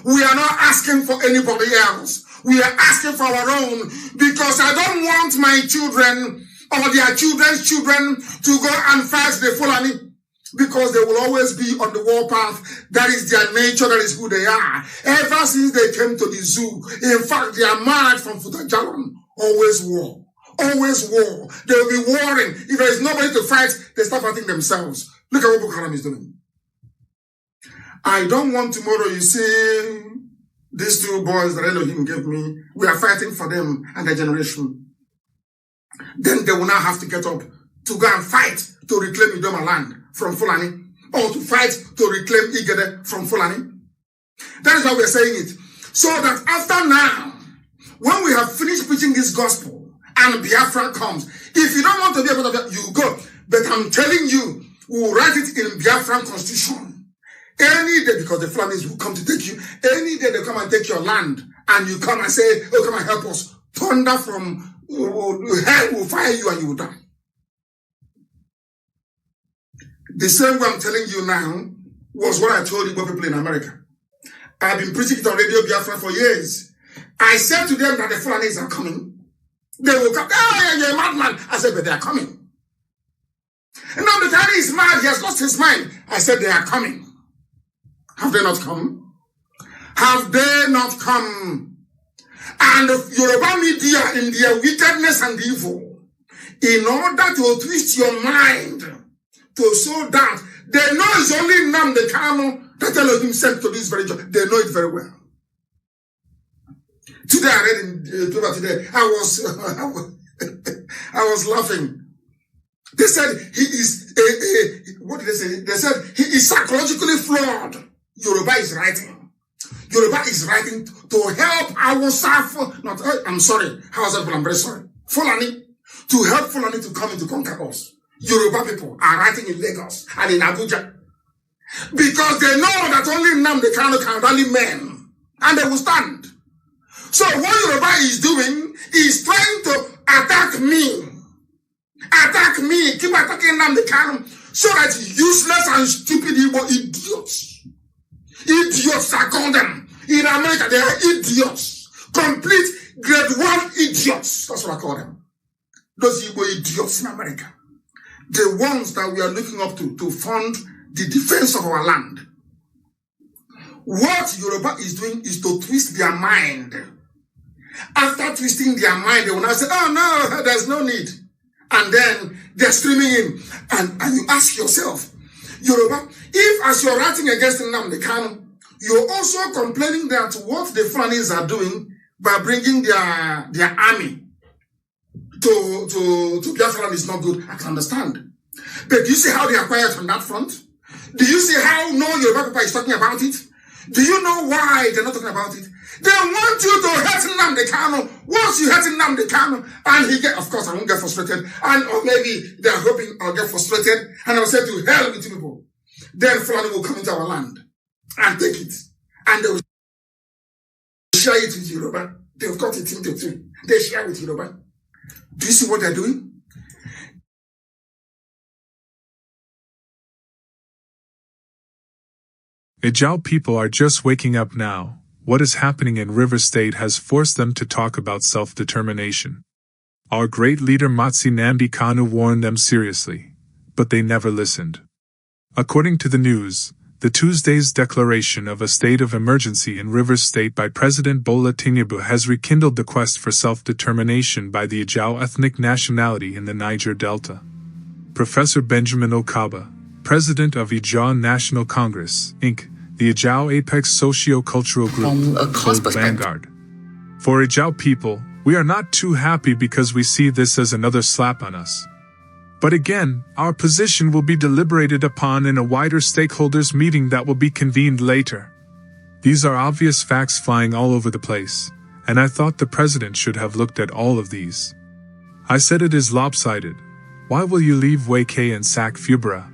We are not asking for anybody else. We are asking for our own, because I don't want my children or their children's children to go and fight the Fulani, because they will always be on the warpath. That is their nature. That is who they are. Ever since they came to the zoo, in fact, they are mad from Futajalon. Always war. Always war. They will be warring. If there is nobody to fight, they start fighting themselves. Look at what Boko Haram is doing. I don't want tomorrow, you see, these two boys that Elohim gave me, we are fighting for them and their generation. Then they will now have to get up to go and fight to reclaim Idoma land from Fulani, or to fight to reclaim Igede from Fulani. That is why we are saying it. So that after now, when we have finished preaching this gospel and Biafra comes, if you don't want to be a part of that, you go. But I'm telling you, we will write it in Biafran constitution. Any day, because the Fulanis will come to take you, any day they come and take your land, and you come and say, oh, come and help us. Thunder from hell will fire you and you will die. The same way I'm telling you now was what I told Igbo people in America. I've been preaching it on Radio Biafra for years. I said to them that the Fulanis are coming. They will come. Oh, you're a madman. I said, but they are coming. And now the guy is mad. He has lost his mind. I said, they are coming. Have they not come? Have they not come? And the Yoruba media, in their wickedness and evil, in order to twist your mind, to show that they know it's only Nnamdi Kanu that Elohim sent to this very job. They know it very well. Today I read in paper today, I was laughing. They said he is what did they say? They said he is psychologically flawed. Yoruba is writing. Yoruba is writing to help our I'm sorry, I'm very sorry. Fulani, to help Fulani to come in to conquer us. Yoruba people are writing in Lagos and in Abuja, because they know that only Nnamdi Kanu can rally men, and they will stand. So what Yoruba is doing is trying to attack me, keep attacking Nnamdi Kanu, so that useless and stupid Igbo idiots I call them. In America, they are idiots, complete grade 1 idiots. That's what I call them. Those Igbo idiots in America. The ones that we are looking up to fund the defense of our land. What Yoruba is doing is to twist their mind. After twisting their mind, they will now say, oh no, there's no need. And then they're streaming in. And you ask yourself, Yoruba, if as you're writing against Nnamdi Kanu, you're also complaining that what the Fulanis are doing by bringing their army to Biafra is not good, I can understand. But do you see how they are quiet on that front? Do you see how no Yoruba people is talking about it? Do you know why they're not talking about it? They want you to hate Nnamdi Kanu. Once you hate Nnamdi Kanu, and of course I won't get frustrated, or maybe they're hoping I'll get frustrated, and I'll say to hell with you people. Then Fulani will come into our land and take it. And they will share it with Yoruba. They've got it into two. They share with Yoruba. Do you see what they're doing? Ijaw people are just waking up now. What is happening in River State has forced them to talk about self-determination. Our great leader Mazi Nnamdi Kanu warned them seriously, but they never listened. According to the news, the Tuesday's declaration of a state of emergency in Rivers State by President Bola Tinubu has rekindled the quest for self-determination by the Ijaw ethnic nationality in the Niger Delta. Professor Benjamin Okaba, president of Ijaw National Congress, Inc., the Ijaw Apex Socio-Cultural Group, told Vanguard. For Ijaw people, we are not too happy because we see this as another slap on us. But again, our position will be deliberated upon in a wider stakeholders meeting that will be convened later. These are obvious facts flying all over the place, and I thought the president should have looked at all of these. I said it is lopsided. Why will you leave Wike and sack Fubara?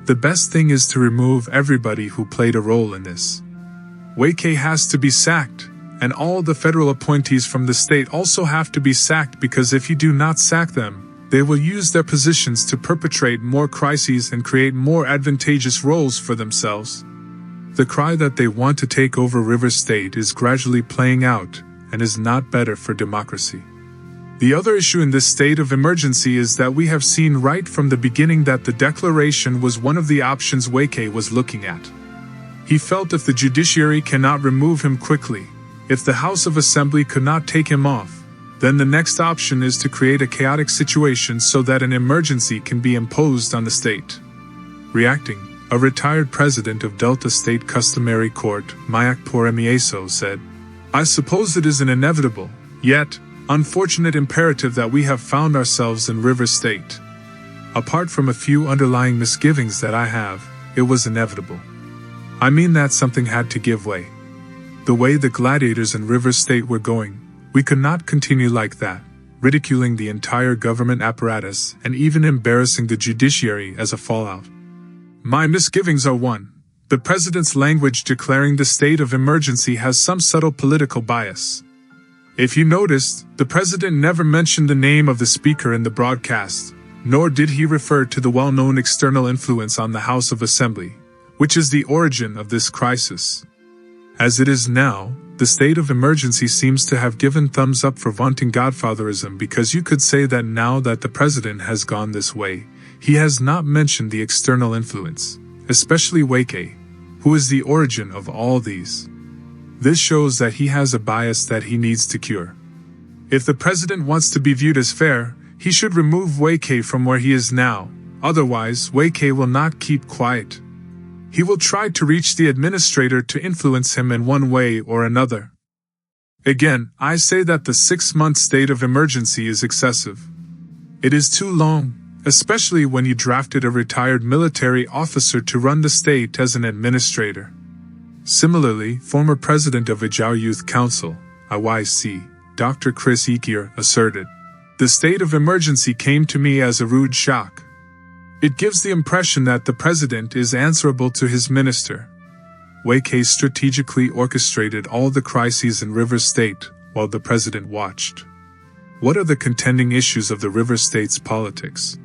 The best thing is to remove everybody who played a role in this. Wike has to be sacked, and all the federal appointees from the state also have to be sacked, because if you do not sack them, they will use their positions to perpetrate more crises and create more advantageous roles for themselves. The cry that they want to take over River State is gradually playing out and is not better for democracy. The other issue in this state of emergency is that we have seen right from the beginning that the declaration was one of the options Wike was looking at. He felt if the judiciary cannot remove him quickly, if the House of Assembly could not take him off, then the next option is to create a chaotic situation so that an emergency can be imposed on the state. Reacting, a retired president of Delta State Customary Court, Mayak Poremieso, said, "I suppose it is an inevitable, yet unfortunate imperative that we have found ourselves in River State. Apart from a few underlying misgivings that I have, it was inevitable. I mean that something had to give way. The way the gladiators in River State were going, we could not continue like that, ridiculing the entire government apparatus and even embarrassing the judiciary as a fallout. My misgivings are one, the president's language declaring the state of emergency has some subtle political bias. If you noticed, the president never mentioned the name of the speaker in the broadcast, nor did he refer to the well-known external influence on the House of Assembly, which is the origin of this crisis. As it is now, the state of emergency seems to have given thumbs up for vaunting godfatherism because you could say that now that the president has gone this way, he has not mentioned the external influence, especially Wike, who is the origin of all these. This shows that he has a bias that he needs to cure. If the president wants to be viewed as fair, he should remove Wike from where he is now, otherwise Wike will not keep quiet. He will try to reach the administrator to influence him in one way or another. Again, I say that the 6-month state of emergency is excessive. It is too long, especially when you drafted a retired military officer to run the state as an administrator. Similarly, former president of Ijaw Youth Council, IYC, Dr. Chris Ikier, asserted, "The state of emergency came to me as a rude shock. It gives the impression that the president is answerable to his minister." Wike strategically orchestrated all the crises in River State while the president watched. What are the contending issues of the River State's politics?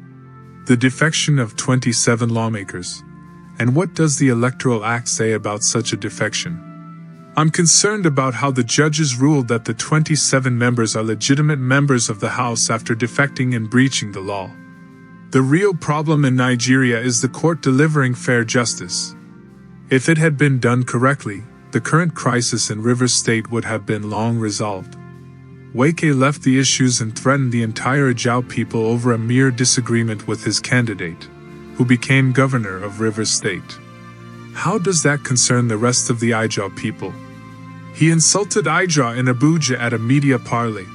The defection of 27 lawmakers. And what does the Electoral Act say about such a defection? I'm concerned about how the judges ruled that the 27 members are legitimate members of the House after defecting and breaching the law. The real problem in Nigeria is the court delivering fair justice. If it had been done correctly, the current crisis in River State would have been long resolved. Wike left the issues and threatened the entire Ijaw people over a mere disagreement with his candidate, who became governor of River State. How does that concern the rest of the Ijaw people? He insulted Ijaw in Abuja at a media parley.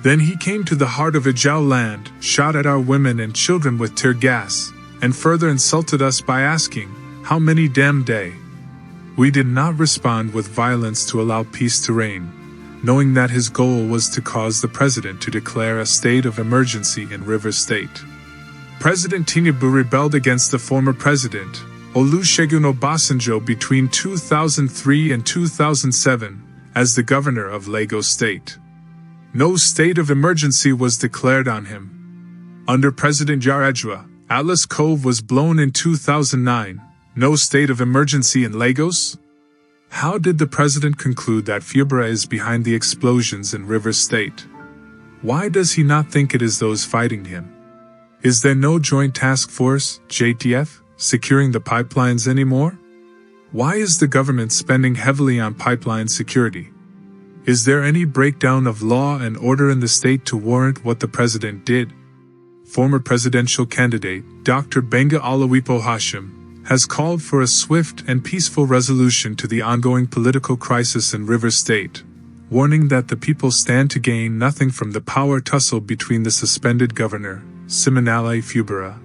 Then he came to the heart of Ijaw land, shot at our women and children with tear gas, and further insulted us by asking, "How many damn day?" We did not respond with violence to allow peace to reign, knowing that his goal was to cause the president to declare a state of emergency in River State. President Tinubu rebelled against the former president, Olusegun Obasanjo, between 2003 and 2007, as the governor of Lagos State. No state of emergency was declared on him. Under President Yar'Adua, Atlas Cove was blown in 2009. No state of emergency in Lagos? How did the president conclude that Fubara is behind the explosions in River State? Why does he not think it is those fighting him? Is there no Joint Task Force, JTF, securing the pipelines anymore? Why is the government spending heavily on pipeline security? Is there any breakdown of law and order in the state to warrant what the president did? Former presidential candidate, Dr. Benga Alawipo Hashim, has called for a swift and peaceful resolution to the ongoing political crisis in River State, warning that the people stand to gain nothing from the power tussle between the suspended governor, Siminalayi Fubara,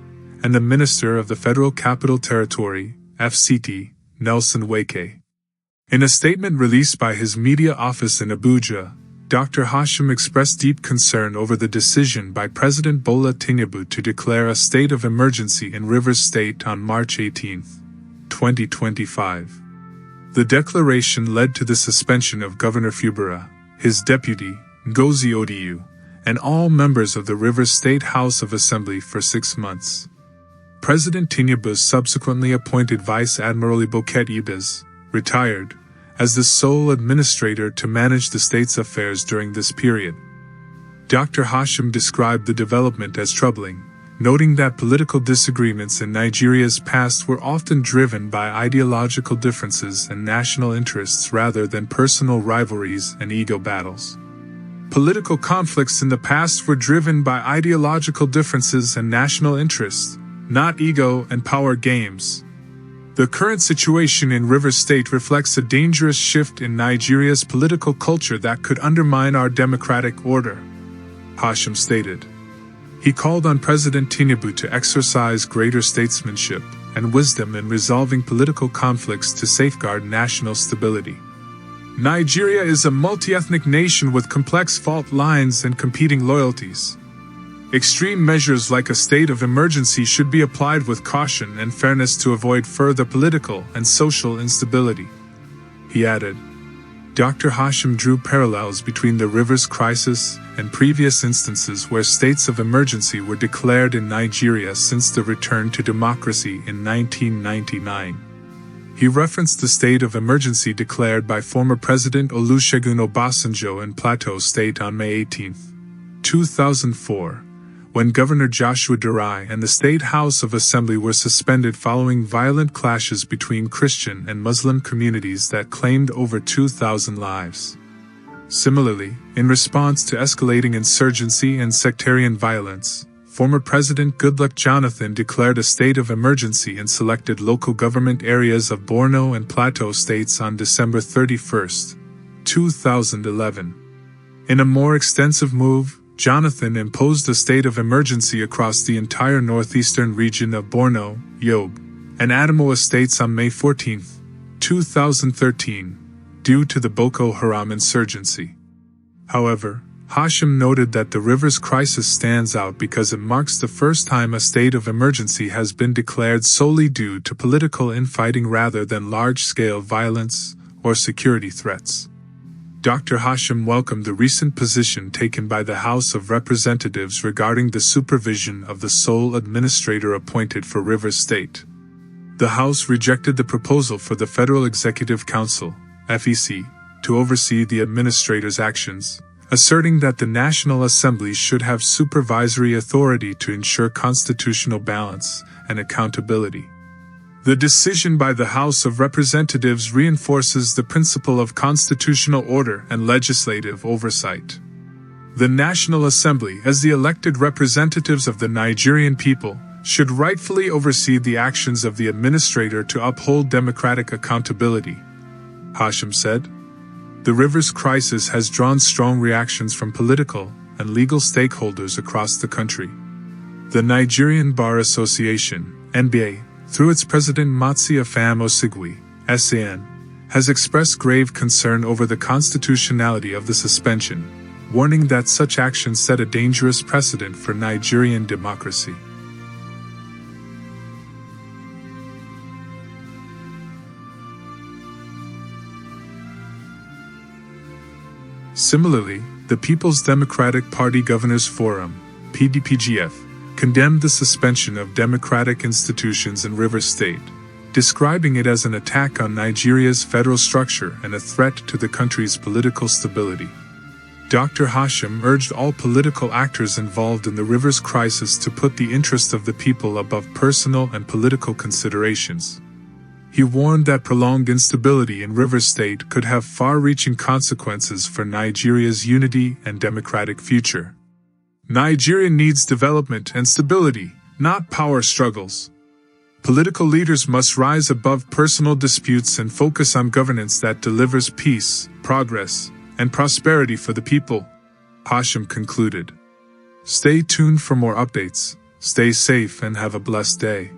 and the Minister of the Federal Capital Territory, FCT, Nelson Wike. In a statement released by his media office in Abuja, Dr. Hashim expressed deep concern over the decision by President Bola Tinubu to declare a state of emergency in River State on March 18, 2025. The declaration led to the suspension of Governor Fubara, his deputy, Ngozi Odiyu, and all members of the River State House of Assembly for 6 months. President Tinubu subsequently appointed Vice Admiral Iboket Ibez, retired, as the sole administrator to manage the state's affairs during this period. Dr. Hashim described the development as troubling, noting that political disagreements in Nigeria's past were often driven by ideological differences and national interests rather than personal rivalries and ego battles. Political conflicts in the past were driven by ideological differences and national interests, not ego and power games. The current situation in Rivers State reflects a dangerous shift in Nigeria's political culture that could undermine our democratic order, Hashim stated. He called on President Tinubu to exercise greater statesmanship and wisdom in resolving political conflicts to safeguard national stability. Nigeria is a multi-ethnic nation with complex fault lines and competing loyalties. Extreme measures like a state of emergency should be applied with caution and fairness to avoid further political and social instability, he added. Dr. Hashim drew parallels between the Rivers crisis and previous instances where states of emergency were declared in Nigeria since the return to democracy in 1999. He referenced the state of emergency declared by former President Olusegun Obasanjo in Plateau State on May 18, 2004. When Governor Joshua Durai and the State House of Assembly were suspended following violent clashes between Christian and Muslim communities that claimed over 2,000 lives. Similarly, in response to escalating insurgency and sectarian violence, former President Goodluck Jonathan declared a state of emergency in selected local government areas of Borno and Plateau states on December 31, 2011. In a more extensive move, Jonathan imposed a state of emergency across the entire northeastern region of Borno, Yobe, and Adamawa states on May 14, 2013, due to the Boko Haram insurgency. However, Hashim noted that the Rivers crisis stands out because it marks the first time a state of emergency has been declared solely due to political infighting rather than large-scale violence or security threats. Dr. Hashim welcomed the recent position taken by the House of Representatives regarding the supervision of the sole administrator appointed for Rivers State. The House rejected the proposal for the Federal Executive Council, FEC, to oversee the administrator's actions, asserting that the National Assembly should have supervisory authority to ensure constitutional balance and accountability. The decision by the House of Representatives reinforces the principle of constitutional order and legislative oversight. The National Assembly, as the elected representatives of the Nigerian people, should rightfully oversee the actions of the administrator to uphold democratic accountability, Hashim said. The Rivers crisis has drawn strong reactions from political and legal stakeholders across the country. The Nigerian Bar Association, NBA, through its president Mazi Nnamdi Kanu, SAN, has expressed grave concern over the constitutionality of the suspension, warning that such actions set a dangerous precedent for Nigerian democracy. Similarly, the People's Democratic Party Governors Forum, PDPGF, condemned the suspension of democratic institutions in Rivers State, describing it as an attack on Nigeria's federal structure and a threat to the country's political stability. Dr. Hashim urged all political actors involved in the Rivers crisis to put the interest of the people above personal and political considerations. He warned that prolonged instability in Rivers State could have far-reaching consequences for Nigeria's unity and democratic future. Nigeria needs development and stability, not power struggles. Political leaders must rise above personal disputes and focus on governance that delivers peace, progress, and prosperity for the people, Hashim concluded. Stay tuned for more updates, stay safe and have a blessed day.